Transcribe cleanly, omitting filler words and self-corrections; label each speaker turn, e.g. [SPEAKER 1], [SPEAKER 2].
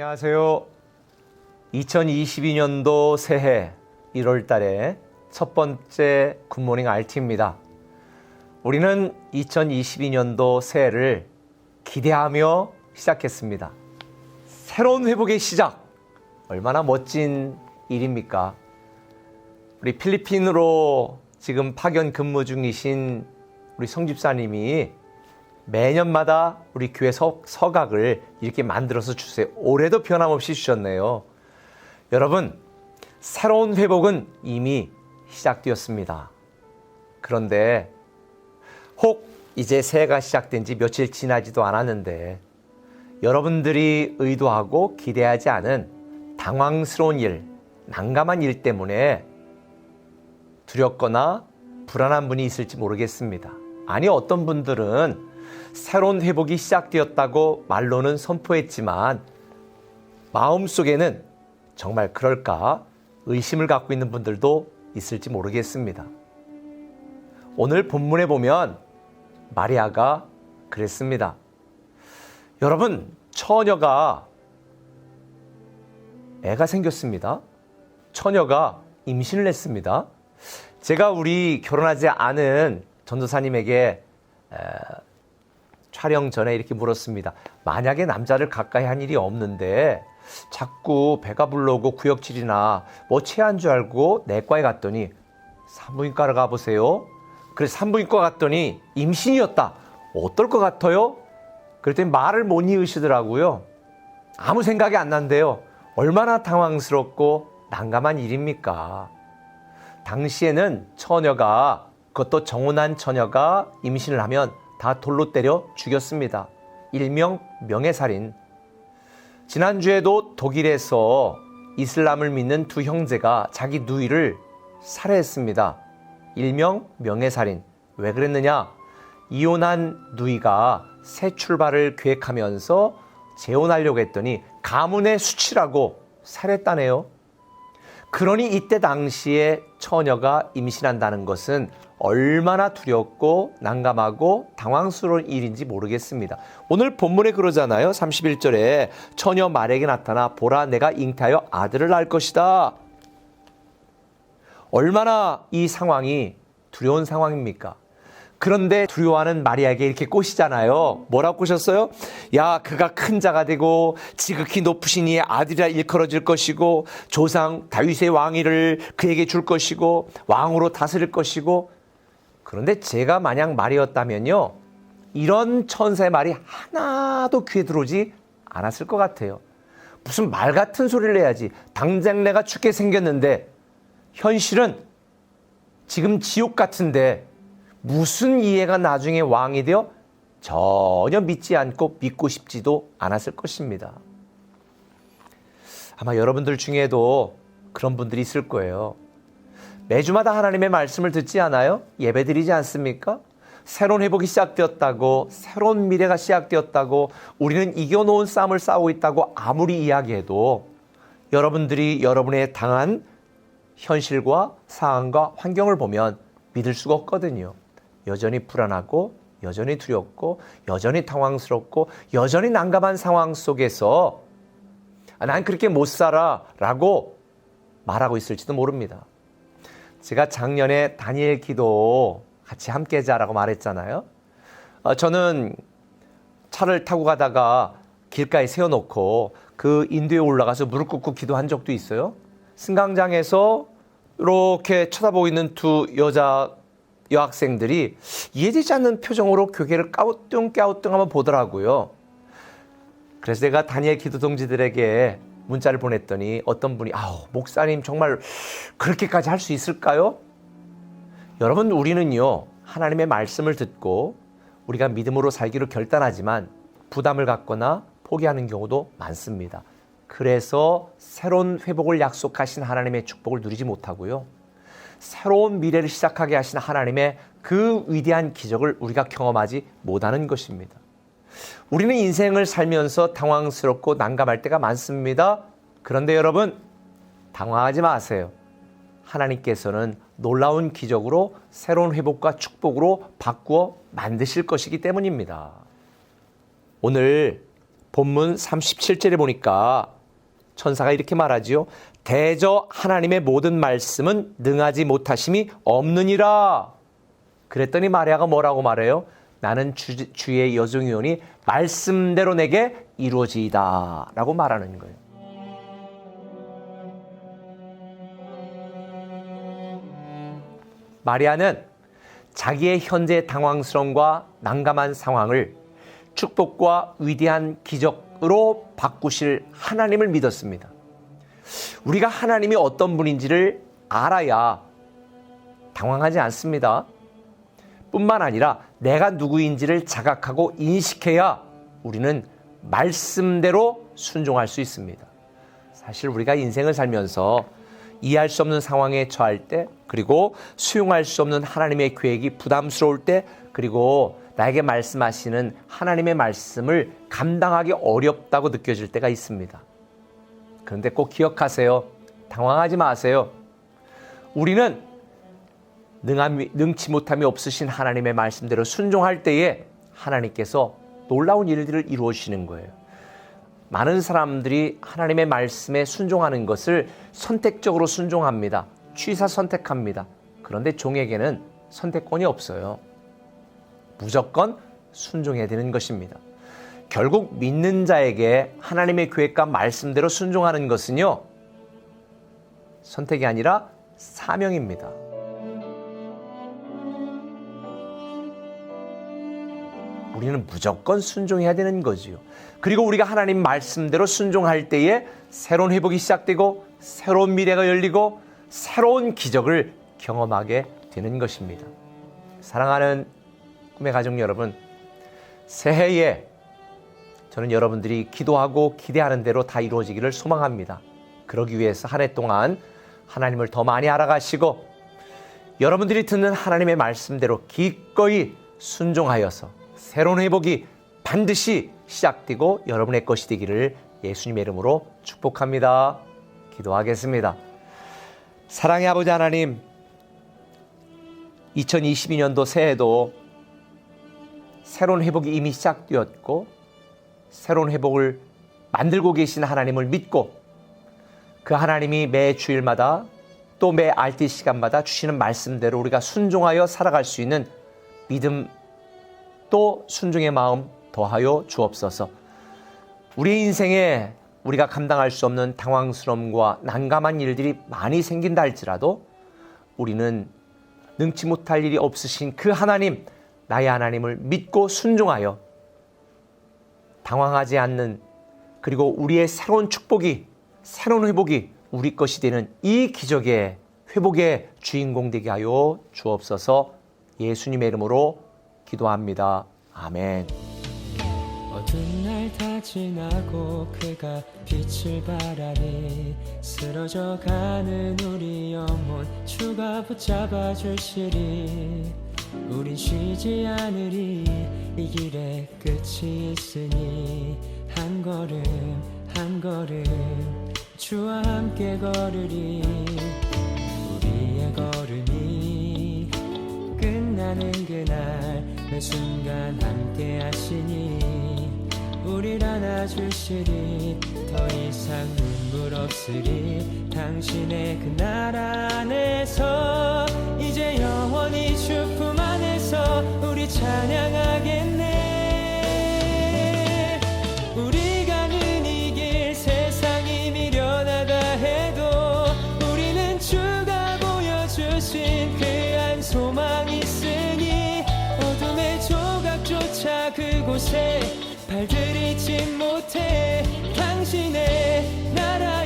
[SPEAKER 1] 안녕하세요. 2022년도 새해 1월 달에 첫 번째 굿모닝 RT입니다. 우리는 2022년도 새해를 기대하며 시작했습니다. 새로운 회복의 시작! 얼마나 멋진 일입니까? 우리 필리핀으로 지금 파견 근무 중이신 우리 성집사님이 매년마다 우리 교회 서각을 이렇게 만들어서 주세요. 올해도 변함없이 주셨네요. 여러분, 새로운 회복은 이미 시작되었습니다. 그런데 혹 이제 새해가 시작된 지 며칠 지나지도 않았는데 여러분들이 의도하고 기대하지 않은 당황스러운 일, 난감한 일 때문에 두렵거나 불안한 분이 있을지 모르겠습니다. 아니, 어떤 분들은 새로운 회복이 시작되었다고 말로는 선포했지만 마음속에는 정말 그럴까 의심을 갖고 있는 분들도 있을지 모르겠습니다. 오늘 본문에 보면 마리아가 그랬습니다. 여러분, 처녀가 애가 생겼습니다. 처녀가 임신을 했습니다. 제가 우리 결혼하지 않은 전도사님에게 촬영 전에 이렇게 물었습니다. 만약에 남자를 가까이 한 일이 없는데 자꾸 배가 불러오고 구역질이나 뭐 체한 줄 알고 내과에 갔더니 산부인과를 가보세요. 그래서 산부인과 갔더니 임신이었다. 어떨 것 같아요? 그랬더니 말을 못 이으시더라고요. 아무 생각이 안 난대요. 얼마나 당황스럽고 난감한 일입니까? 당시에는 처녀가, 그것도 정혼한 처녀가 임신을 하면 다 돌로 때려 죽였습니다. 일명 명예살인. 지난주에도 독일에서 이슬람을 믿는 두 형제가 자기 누이를 살해했습니다. 일명 명예살인. 왜 그랬느냐? 이혼한 누이가 새 출발을 계획하면서 재혼하려고 했더니 가문의 수치라고 살해했다네요. 그러니 이때 당시에 처녀가 임신한다는 것은 얼마나 두렵고 난감하고 당황스러운 일인지 모르겠습니다. 오늘 본문에 그러잖아요. 31절에 처녀 말에게 나타나 보라, 내가 잉태하여 아들을 낳을 것이다. 얼마나 이 상황이 두려운 상황입니까? 그런데 두려워하는 마리아에게 이렇게 꼬시잖아요. 뭐라고 꼬셨어요? 야, 그가 큰 자가 되고 지극히 높으신 이의 아들이라 일컬어질 것이고 조상 다윗의 왕위를 그에게 줄 것이고 왕으로 다스릴 것이고. 그런데 제가 만약 말이었다면요, 이런 천사의 말이 하나도 귀에 들어오지 않았을 것 같아요. 무슨 말 같은 소리를 해야지. 당장 내가 죽게 생겼는데 현실은 지금 지옥 같은데 무슨 이해가 나중에 왕이 되어 전혀 믿지 않고 믿고 싶지도 않았을 것입니다. 아마 여러분들 중에도 그런 분들이 있을 거예요. 매주마다 하나님의 말씀을 듣지 않아요? 예배드리지 않습니까? 새로운 회복이 시작되었다고, 새로운 미래가 시작되었다고, 우리는 이겨놓은 싸움을 싸우고 있다고 아무리 이야기해도 여러분들이 여러분의 당한 현실과 상황과 환경을 보면 믿을 수가 없거든요. 여전히 불안하고 여전히 두렵고 여전히 당황스럽고 여전히 난감한 상황 속에서 난 그렇게 못 살아 라고 말하고 있을지도 모릅니다. 제가 작년에 다니엘 기도 같이 함께 하자라고 말했잖아요. 저는 차를 타고 가다가 길가에 세워놓고 그 인도에 올라가서 무릎 꿇고 기도한 적도 있어요. 승강장에서 이렇게 쳐다보고 있는 두 여학생들이 이해되지 않는 표정으로 교회를 까우뚱까우뚱 보더라고요. 그래서 제가 다니엘 기도 동지들에게 문자를 보냈더니 어떤 분이 목사님 정말 그렇게까지 할 수 있을까요? 여러분, 우리는요, 하나님의 말씀을 듣고 우리가 믿음으로 살기로 결단하지만 부담을 갖거나 포기하는 경우도 많습니다. 그래서 새로운 회복을 약속하신 하나님의 축복을 누리지 못하고요, 새로운 미래를 시작하게 하신 하나님의 그 위대한 기적을 우리가 경험하지 못하는 것입니다. 우리는 인생을 살면서 당황스럽고 난감할 때가 많습니다. 그런데 여러분, 당황하지 마세요. 하나님께서는 놀라운 기적으로 새로운 회복과 축복으로 바꾸어 만드실 것이기 때문입니다. 오늘 본문 37절에 보니까 천사가 이렇게 말하지요. 대저 하나님의 모든 말씀은 능하지 못하심이 없느니라. 그랬더니 마리아가 뭐라고 말해요? 나는 주의 여종이오니 말씀대로 내게 이루어지이다 라고 말하는 거예요. 마리아는 자기의 현재 당황스러움과 난감한 상황을 축복과 위대한 기적으로 바꾸실 하나님을 믿었습니다. 우리가 하나님이 어떤 분인지를 알아야 당황하지 않습니다. 뿐만 아니라 내가 누구인지를 자각하고 인식해야 우리는 말씀대로 순종할 수 있습니다. 사실 우리가 인생을 살면서 이해할 수 없는 상황에 처할 때, 그리고 수용할 수 없는 하나님의 계획이 부담스러울 때, 그리고 나에게 말씀하시는 하나님의 말씀을 감당하기 어렵다고 느껴질 때가 있습니다. 그런데 꼭 기억하세요. 당황하지 마세요. 우리는 능치 못함이 없으신 하나님의 말씀대로 순종할 때에 하나님께서 놀라운 일들을 이루어주시는 거예요. 많은 사람들이 하나님의 말씀에 순종하는 것을 선택적으로 순종합니다. 취사 선택합니다. 그런데 종에게는 선택권이 없어요. 무조건 순종해야 되는 것입니다. 결국 믿는 자에게 하나님의 계획과 말씀대로 순종하는 것은요, 선택이 아니라 사명입니다. 우리는 무조건 순종해야 되는 거지요. 그리고 우리가 하나님 말씀대로 순종할 때에 새로운 회복이 시작되고 새로운 미래가 열리고 새로운 기적을 경험하게 되는 것입니다. 사랑하는 꿈의 가족 여러분, 새해에 저는 여러분들이 기도하고 기대하는 대로 다 이루어지기를 소망합니다. 그러기 위해서 한 해 동안 하나님을 더 많이 알아가시고 여러분들이 듣는 하나님의 말씀대로 기꺼이 순종하여서 새로운 회복이 반드시 시작되고 여러분의 것이 되기를 예수님의 이름으로 축복합니다. 기도하겠습니다. 사랑의 아버지 하나님, 2022년도 새해도 새로운 회복이 이미 시작되었고 새로운 회복을 만들고 계신 하나님을 믿고 그 하나님이 매 주일마다 또 매 RT 시간마다 주시는 말씀대로 우리가 순종하여 살아갈 수 있는 믿음 또 순종의 마음 더하여 주옵소서. 우리 인생에 우리가 감당할 수 없는 당황스러움과 난감한 일들이 많이 생긴다 할지라도 우리는 능치 못할 일이 없으신 그 하나님, 나의 하나님을 믿고 순종하여 당황하지 않는, 그리고 우리의 새로운 축복이, 새로운 회복이 우리 것이 되는 이 기적의 회복의 주인공 되게 하여 주옵소서. 예수님의 이름으로 기도합니다. 아멘.
[SPEAKER 2] 어두운 날 다 지나고 그가 빛을 발하니 쓰러져 가는 우리 영혼 주가 붙잡아 주시리. 우린 쉬지 않으리. 이 길에 끝이 있으니 한 걸음 한 걸음 주와 함께 걸으리. 우리의 걸음이 끝나는 그날 매 순간 함께 하시니 우릴 안아주시리. 더 이상 눈물 없으리. 당신의 그 나라 안에서 이제 영원히 주품 안에서 우리 찬양하겠네. 우리 가는 이 길 세상이 미련하다 해도 우리는 주가 보여주신 그 한 소망 있으니 어둠의 조각조차 그곳에 발들이지 못해. 당신의 나라